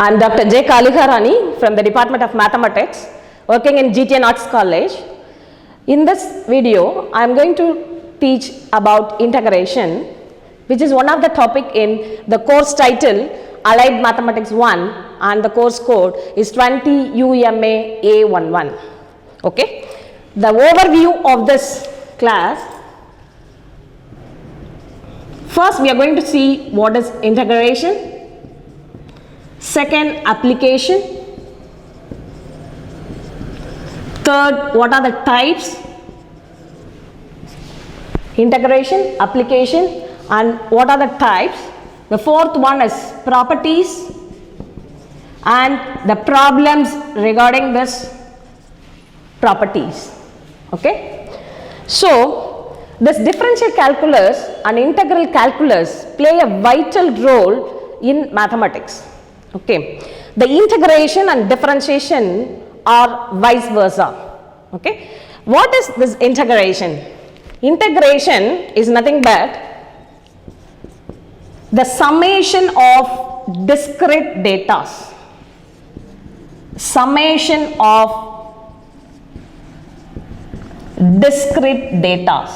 I am Dr. J. Kaliharani from the Department of Mathematics, working in GTN Arts College. In this video, I am going to teach about integration, which is one of the topic in the course title Allied Mathematics 1, and the course code is 20 UMA A11. Okay? The overview of this class. First, we are going to see what is integration. Second, application. Third, what are the types? Integration, application, and what are the types? The fourth one is properties and the problems regarding this properties. Okay? So, this differential calculus and integral calculus play a vital role in mathematics. Okay, the integration and differentiation are vice versa. Okay, what is this integration? Integration is nothing but the summation of discrete data. Summation of discrete data.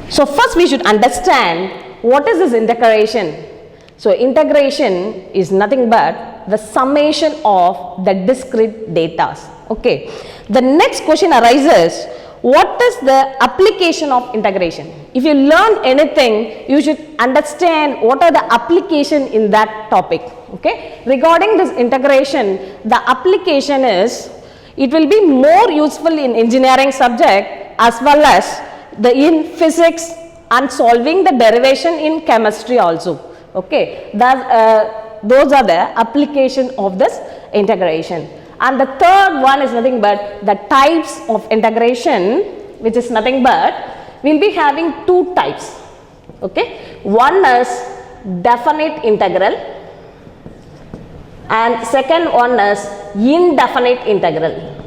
So first we should understand what is this integration. So integration is nothing but the summation of the discrete data. Okay. The next question arises, what is the application of integration? If you learn anything, you should understand what are the application in that topic. Okay. Regarding this integration, the application is, it will be more useful in engineering subject as well as in physics and solving the derivation in chemistry also. Okay, those are the application of this integration. And the third one is nothing but the types of integration, which is nothing but we'll be having two types. Okay, one is definite integral and second one is indefinite integral.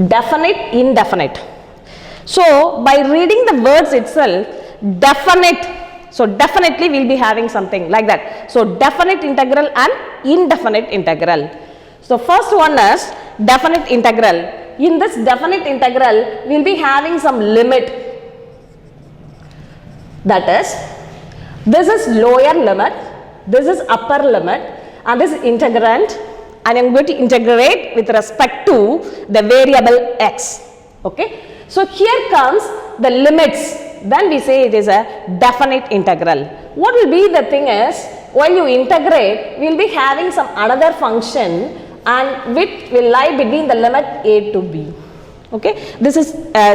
Definite, indefinite. So by reading the words itself, definite. So definitely we will be having something like that. So definite integral and indefinite integral. So first one is definite integral. In this definite integral, we will be having some limit. That is, this is lower limit, this is upper limit, and this is integrand, and I am going to integrate with respect to the variable x. Okay. So here comes the limits. Then we say it is a definite integral. What will be the thing is, when you integrate, we will be having some another function and which will lie between the limit a to b. Okay, this is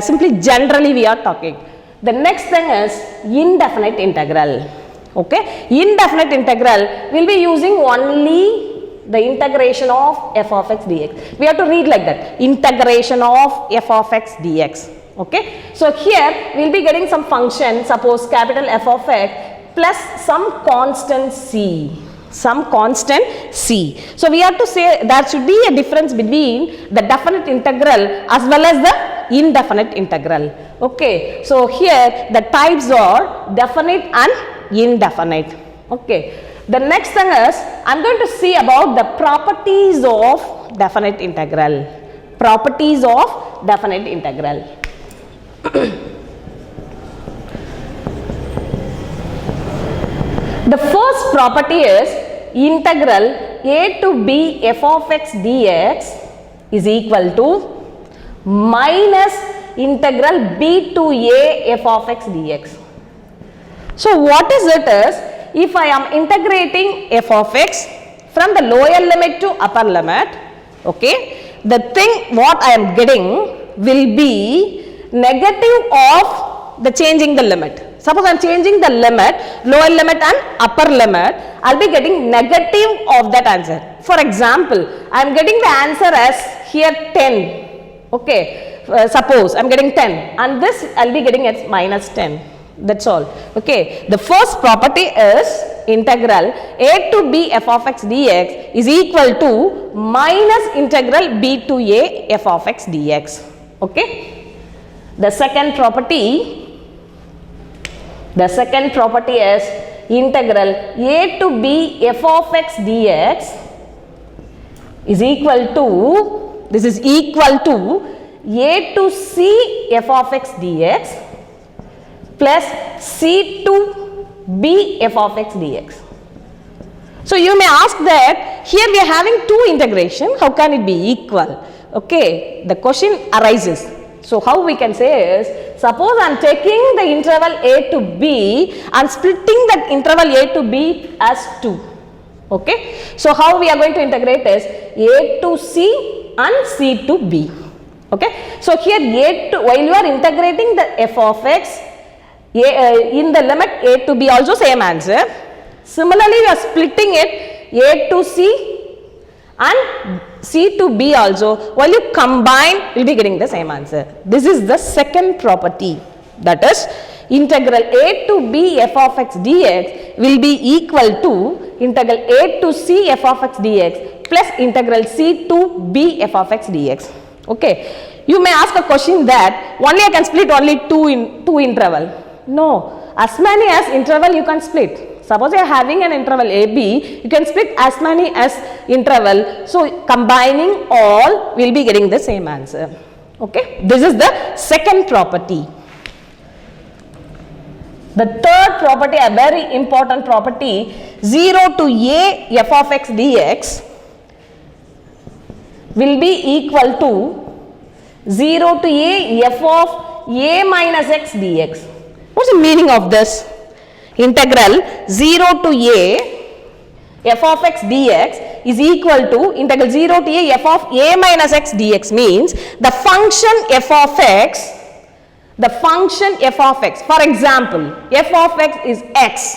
simply generally we are talking. The next thing is indefinite integral. Okay, indefinite integral will be using only the integration of f of x dx. We have to read like that, integration of f of x dx. Okay, so here we will be getting some function, suppose capital F of x plus some constant c, some constant c. So we have to say there should be a difference between the definite integral as well as the indefinite integral. Okay, so here the types are definite and indefinite. Okay, the next thing is I am going to see about the properties of definite integral. Properties of definite integral. The first property is integral a to b f of x dx is equal to minus integral b to a f of x dx. So what is it is, if I am integrating f of x from the lower limit to upper limit, okay, the thing what I am getting will be negative of the changing the limit. Suppose I am changing the limit, lower limit and upper limit, I will be getting negative of that answer. For example, I am getting the answer as here 10. Okay, suppose I am getting 10 and this I will be getting as minus 10. That's all. Okay, the first property is integral a to b f of x dx is equal to minus integral b to a f of x dx. Okay. The second property is integral a to b f of x dx is equal to, this is equal to a to c f of x dx plus c to b f of x dx. So you may ask that here we are having two integration, how can it be equal? Okay, the question arises. So how we can say is, suppose I am taking the interval a to b and splitting that interval a to b as 2. Okay, so how we are going to integrate is a to c and c to b. Okay, so here a to, while you are integrating the f of x, in the limit a to b also same answer. Similarly, you are splitting it a to c and c to b also. While you combine, you will be getting the same answer. This is the second property, that is integral a to b f of x dx will be equal to integral a to c f of x dx plus integral c to b f of x dx. Okay, you may ask a question that only I can split only two interval. No, as many as interval you can split. Suppose you are having an interval AB, you can split as many as interval. So combining all, we will be getting the same answer. Okay, this is the second property. The third property, a very important property, 0 to a f of x dx will be equal to 0 to a f of a minus x dx. What is the meaning of this? Integral 0 to a f of x dx is equal to integral 0 to a f of a minus x dx means the function f of x, for example, f of x is x,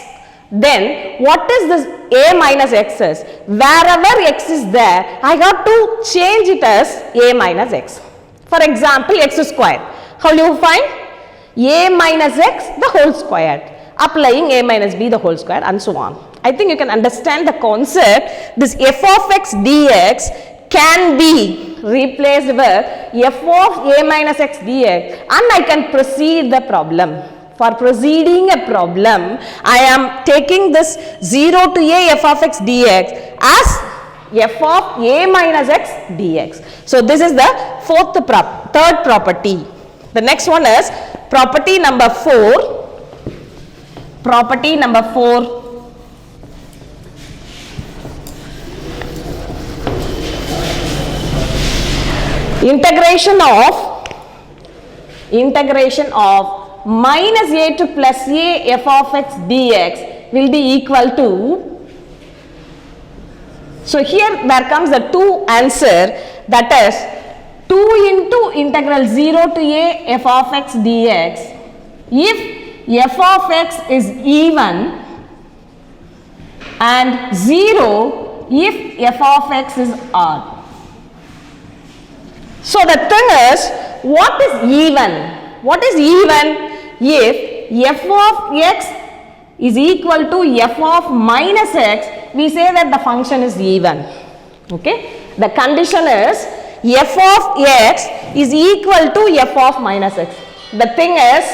then what is this a minus x is? Wherever x is there, I got to change it as a minus x. For example, x square. How do you find? A minus x the whole square, applying a minus b the whole square and so on. I think you can understand the concept. This f of x dx can be replaced with f of a minus x dx and I can proceed the problem. For proceeding a problem, I am taking this 0 to a f of x dx as f of a minus x dx. So this is the third property. The next one is property number 4. Property number 4. Integration of minus a to plus a f of x dx will be equal to, so here there comes the two answer, that is 2 into integral 0 to a f of x dx if f of x is even and 0 if f of x is odd. So the thing is, what is even? What is even? If f of x is equal to f of minus x, we say that the function is even. Okay, the condition is f of x is equal to f of minus x. The thing is,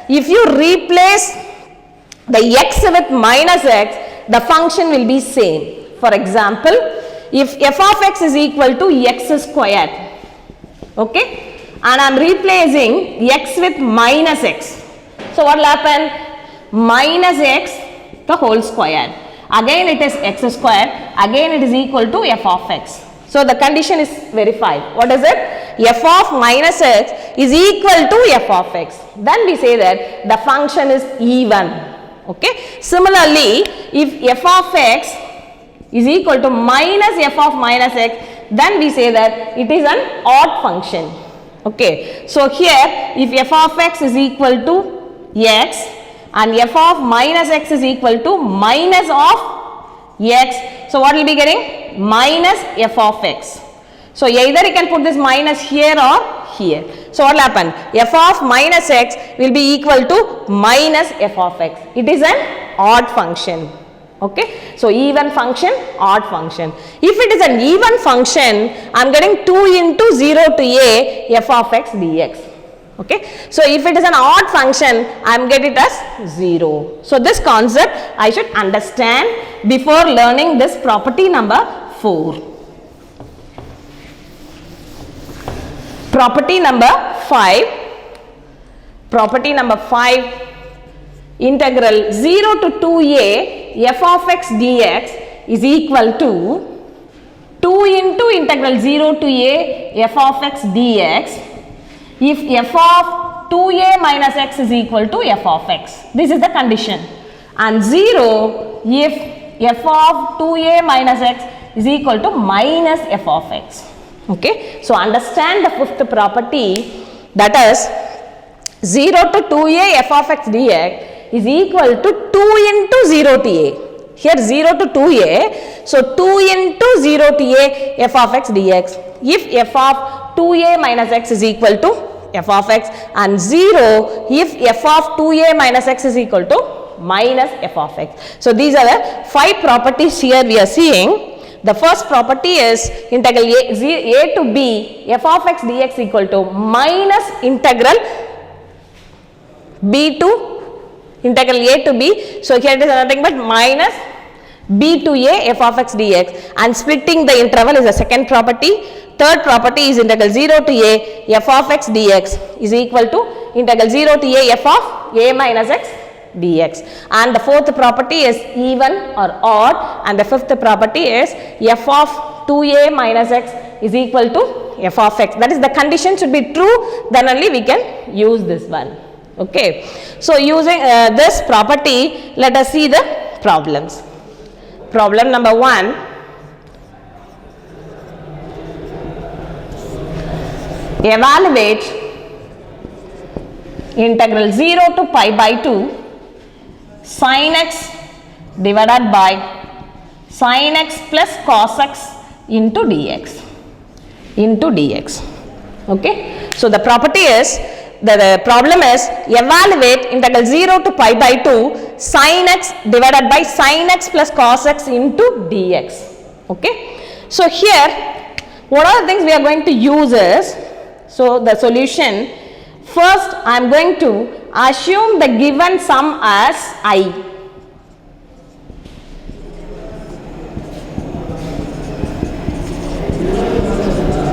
if you replace the x with minus x, the function will be same. For example, if f of x is equal to x squared, okay, and I am replacing x with minus x, so what will happen? Minus x the whole square, again it is x squared, again it is equal to f of x. So the condition is verified. What is it? F of minus x is equal to f of x. Then we say that the function is even. Okay. Similarly, if f of x is equal to minus f of minus x, then we say that it is an odd function. Okay. So here, if f of x is equal to x and f of minus x is equal to minus of x, so what will be getting? Minus f of x. So either you can put this minus here or here. So what will happen? F of minus x will be equal to minus f of x. It is an odd function. Okay. So even function, odd function. If it is an even function, I am getting 2 into 0 to a f of x dx. Okay, so if it is an odd function, I am getting it as 0. So this concept I should understand before learning this property number 4. Property number 5. Property number 5. Integral 0 to 2a f of x dx is equal to 2 into integral 0 to a f of x dx if f of 2a minus x is equal to f of x. This is the condition. And 0 if f of 2a minus x is equal to minus f of x. Okay. So understand the fifth property, that is 0 to 2a f of x dx is equal to 2 into 0 to a. Here 0 to 2a, so 2 into 0 to a f of x dx. If f of 2a minus x is equal to f of x, and 0 if f of 2a minus x is equal to minus f of x. So these are the 5 properties here we are seeing. The first property is integral a to b f of x dx equal to minus integral b to integral a to b. So here it is nothing but minus b to a f of x dx, and splitting the interval is the second property. Third property is integral 0 to a f of x dx is equal to integral 0 to a f of a minus x dx. And the fourth property is even or odd, and the fifth property is f of 2a minus x is equal to f of x. That is, the condition should be true, then only we can use this one. Okay. So using this property, let us see the problems. Problem number 1. Evaluate integral 0 to pi by 2 sin x divided by sin x plus cos x into dx. Okay. So the property is, the problem is evaluate integral 0 to pi by 2 sin x divided by sin x plus cos x into dx. Okay. So here what are the things we are going to use is, so the solution, first I am going to assume the given sum as I.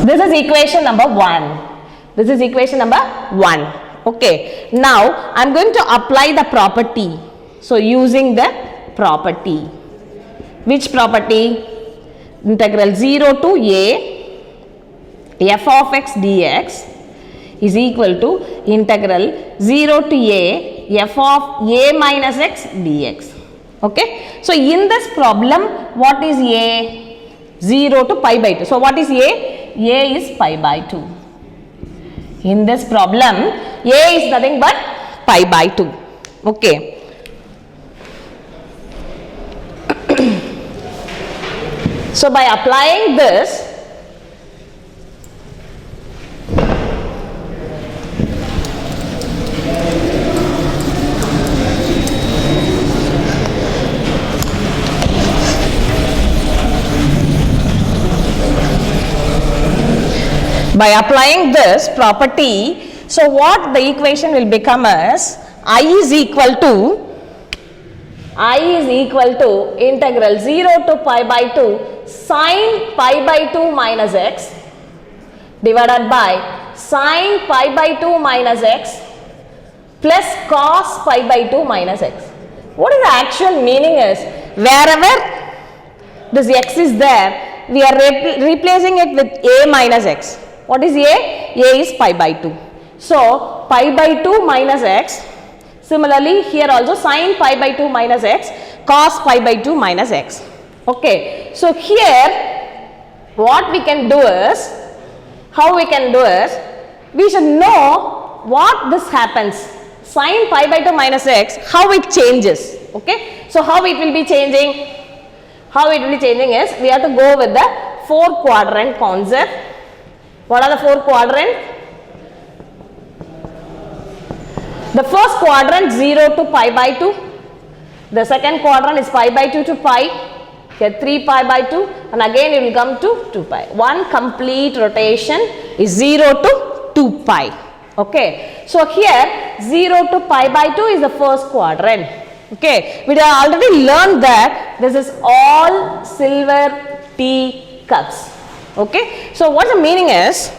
This is equation number 1. This is equation number 1. Okay. Now I am going to apply the property. So using the property. Which property? Integral 0 to a f of x dx is equal to integral 0 to a f of a minus x dx. Okay. So in this problem, what is a? 0 to pi by 2. So what is a? A is pi by 2. In this problem, a is nothing but pi by 2. Okay. So by applying this, property, so what the equation will become as I is equal to integral 0 to pi by 2 sin pi by 2 minus x divided by sin pi by 2 minus x plus cos pi by 2 minus x. What is the actual meaning is, wherever this x is there, we are replacing it with a minus x. What is a? A is pi by 2. So pi by 2 minus x. Similarly, here also sin pi by 2 minus x, cos pi by 2 minus x. Okay. So here what we can do is, how we can do is, we should know what this happens. Sin pi by 2 minus x, how it changes. Okay. So how it will be changing? How it will be changing is, we have to go with the 4 quadrant concept. What are the 4 quadrants? The first quadrant 0 to pi by 2. The second quadrant is pi by 2 to pi. Here 3 pi by 2, and again it will come to 2 pi. One complete rotation is 0 to 2 pi. Okay, so here 0 to pi by 2 is the first quadrant. Okay, we have already learned that this is all silver tea cups. Okay, so what the meaning is,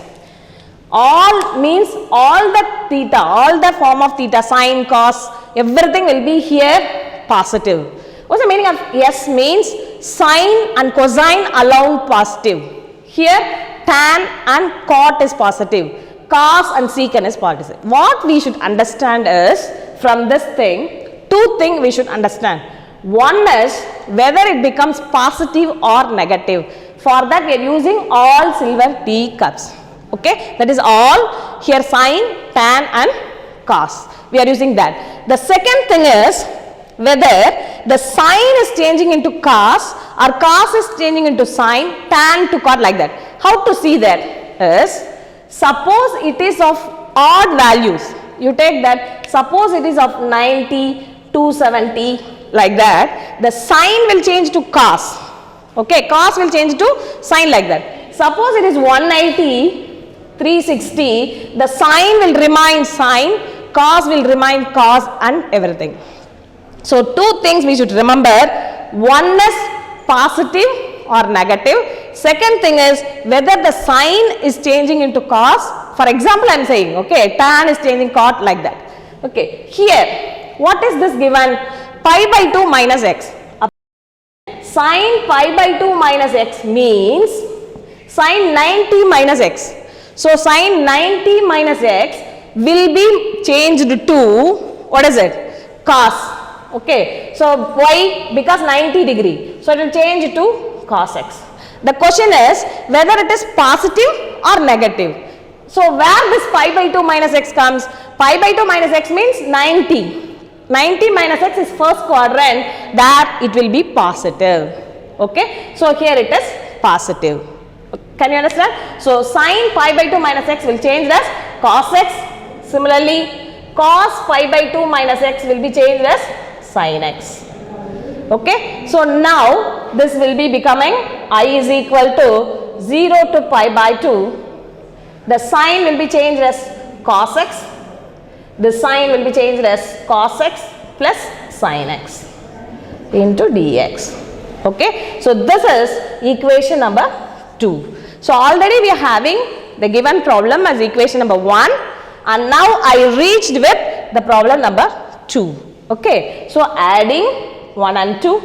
all means all the theta, all the form of theta, sine, cos, everything will be here positive. What's the meaning of S means sine and cosine alone positive. Here tan and cot is positive, cos and secant is positive. What we should understand is, from this thing, two things we should understand. One is whether it becomes positive or negative. For that we are using all silver tea cups. Okay, that is all here sine, tan and cos. We are using that. The second thing is whether the sine is changing into cos or cos is changing into sine, tan to cot, like that. How to see that is, suppose it is of odd values. You take that, suppose it is of 90, 270, like that. The sine will change to cos. Okay, cos will change to sine, like that. Suppose it is 180, 360, the sine will remain sine, cos will remain cos and everything. So, two things we should remember, one is positive or negative, second thing is whether the sine is changing into cos. For example, I am saying, okay, tan is changing cot, like that. Okay, here, what is this given? Pi by 2 minus x. Sine pi by 2 minus x means sine 90 minus x. So, sine 90 minus x will be changed to, what is it? Cos. Okay. So, why? Because 90 degree. So, it will change to cos x. The question is whether it is positive or negative. So, where this pi by 2 minus x comes? Pi by 2 minus x means 90. 90 minus x is first quadrant, that it will be positive. Okay. So, here it is positive. Can you understand? So, sine pi by 2 minus x will change as cos x. Similarly, cos pi by 2 minus x will be changed as sin x. Okay. So, now this will be becoming I is equal to 0 to pi by 2. The sine will be changed as cos x. The sine will be changed as cos x plus sin x into dx. Okay. So, this is equation number 2. So, already we are having the given problem as equation number 1, and now I reached with the problem number 2. Okay. So, adding 1 and 2,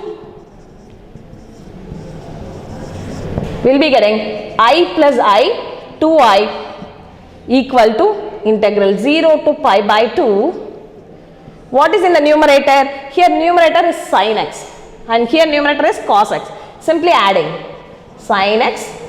we will be getting I plus I, 2I equal to integral 0 to pi by 2. What is in the numerator? Here numerator is sin x and here numerator is cos x. Simply adding sin x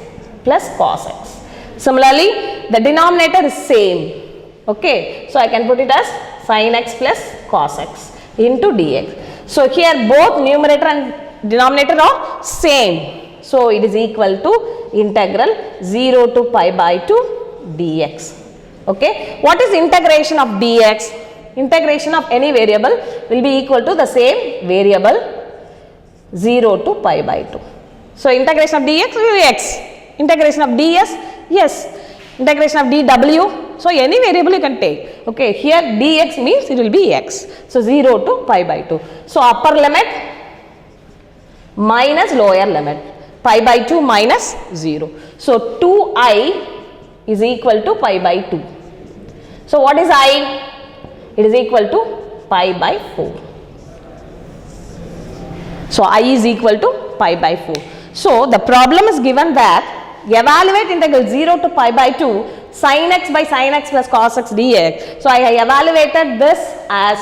plus cos x. Similarly, the denominator is same. Okay. So, I can put it as sin x plus cos x into dx. So, here both numerator and denominator are same. So, it is equal to integral 0 to pi by 2 dx. Okay. What is integration of dx? Integration of any variable will be equal to the same variable 0 to pi by 2. So, integration of dx will be x. Integration of ds, yes. Integration of dw, so any variable you can take. Okay. Here dx means it will be x. So, 0 to pi by 2. So, upper limit minus lower limit, pi by 2 minus 0. So, 2i is equal to pi by 2. So, what is I? It is equal to pi by 4. So, I is equal to pi by 4. So, the problem is given that evaluate integral 0 to pi by 2 sin x by sin x plus cos x dx. So, I evaluated this as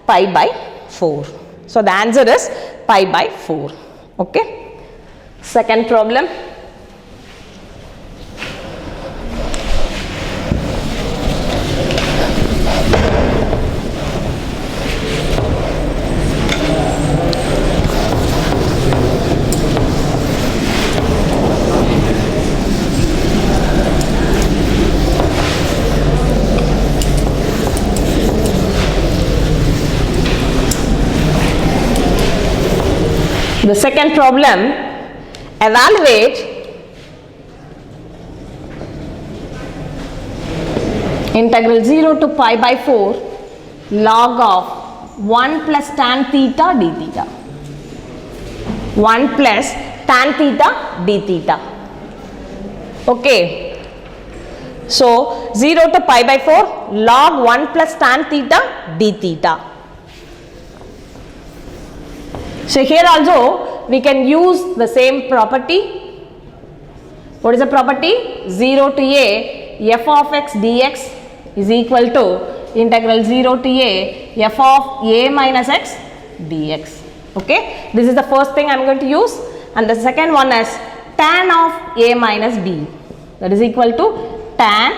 pi by 4. So, the answer is pi by 4. Okay. Second problem. The second problem, evaluate integral 0 to pi by 4 log of 1 plus tan theta d theta. 1 plus tan theta d theta. Okay. So 0 to pi by 4 log 1 plus tan theta d theta. So here also we can use the same property. What is the property? 0 to a f of x dx is equal to integral 0 to a f of a minus x dx. Okay, this is the first thing I am going to use, and the second one is tan of a minus b, that is equal to tan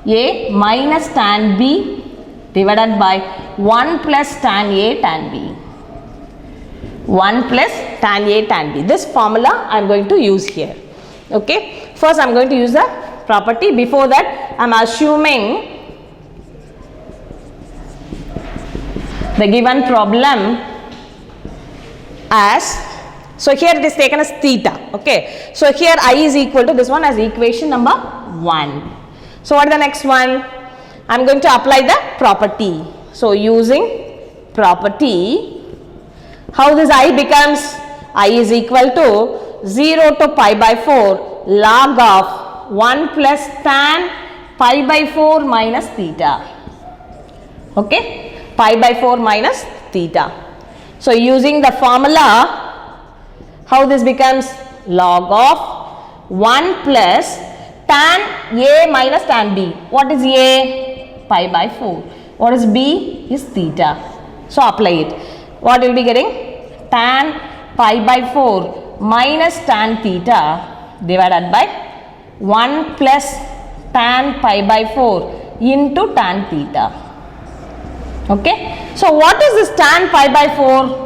a minus tan b divided by 1 plus tan a tan b. 1 plus tan a tan b. This formula I am going to use here. Okay, first I am going to use the property. Before that I am assuming the given problem as, so here it is taken as theta. Okay, so here I is equal to this one as equation number 1. So what is the next one? I am going to apply the property. So using property, how this I becomes? I is equal to 0 to pi by 4 log of 1 plus tan pi by 4 minus theta. Okay, pi by 4 minus theta. So using the formula, how this becomes? Log of 1 plus tan a minus tan b. What is a? Pi by 4. What is b? Is theta. So apply it. What will be getting? Tan pi by 4 minus tan theta divided by 1 plus tan pi by 4 into tan theta. Okay. So what is this tan pi by 4?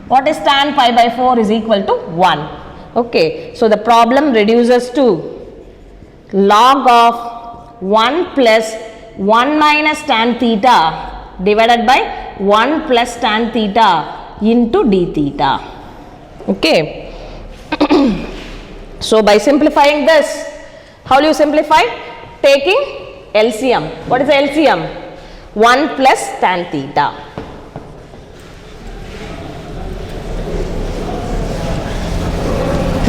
What is tan pi by 4 is equal to 1. Okay. So the problem reduces to log of 1 plus 1 minus tan theta divided by 1 plus tan theta into d theta. Okay. So by simplifying this, how will you simplify? Taking LCM. What is the LCM? 1 plus tan theta.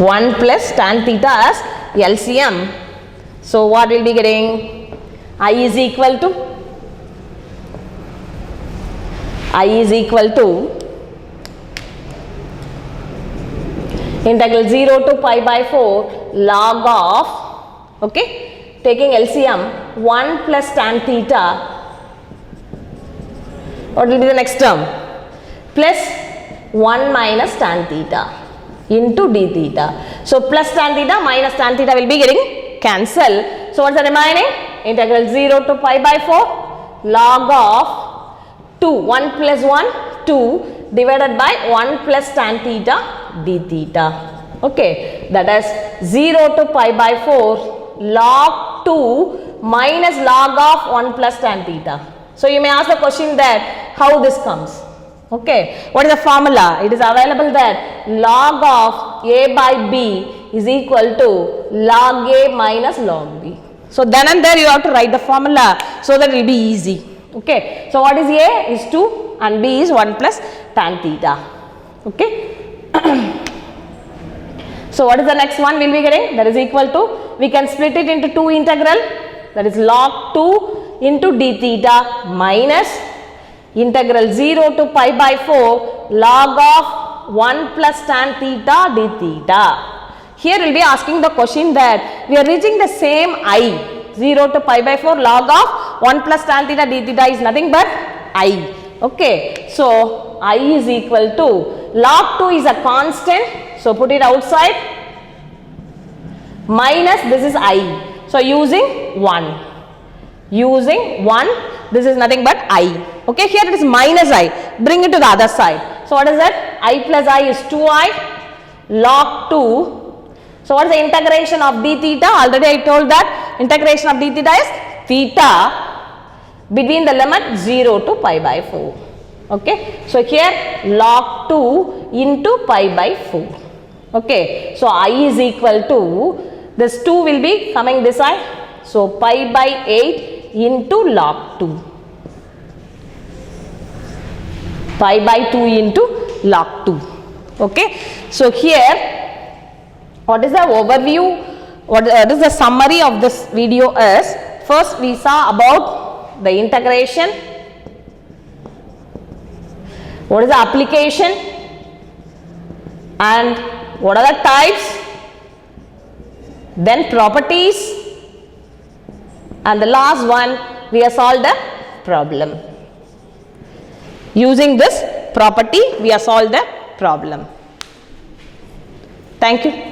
One plus tan theta as LCM. So what will be getting? I is equal to integral 0 to pi by 4 log of, okay, taking LCM 1 plus tan theta. What will be the next term? Plus 1 minus tan theta into d theta. So plus tan theta minus tan theta will be getting cancel. So what's the remaining? Integral 0 to pi by 4 log of 2, 1 plus 1, 2 divided by 1 plus tan theta d theta. Okay, that is 0 to pi by 4 log 2 minus log of 1 plus tan theta. So you may ask the question that how this comes. Okay, what is the formula? It is available that log of a by b is equal to log a minus log b. So then and there you have to write the formula so that it will be easy. Okay, so what is a? Is 2 and b is 1 plus tan theta. Okay. So what is the next one we will be getting? That is equal to, we can split it into 2 integral, that is log 2 into d theta minus integral 0 to pi by 4 log of 1 plus tan theta d theta. Here we will be asking the question that we are reaching the same I. 0 to pi by 4 log of 1 plus tan theta d theta is nothing but I. Okay. So I is equal to, log 2 is a constant, so put it outside, minus this is I. So using 1. Using 1, this is nothing but I. Okay, here it is minus I. Bring it to the other side. So what is that? I plus I is 2I log 2. So what is the integration of d theta? Already I told that integration of d theta is theta between the limit 0 to pi by 4. Okay, so here log 2 into pi by 4. Okay, so I is equal to, this 2 will be coming this side, So pi by 8 into log 2. Pi by 2 into log 2. Okay. So here, what is the overview? What is the summary of this video is, first we saw about the integration. What is the application? And what are the types? Then properties. And the last one, we have solved the problem. Using this property, we have solved the problem. Thank you.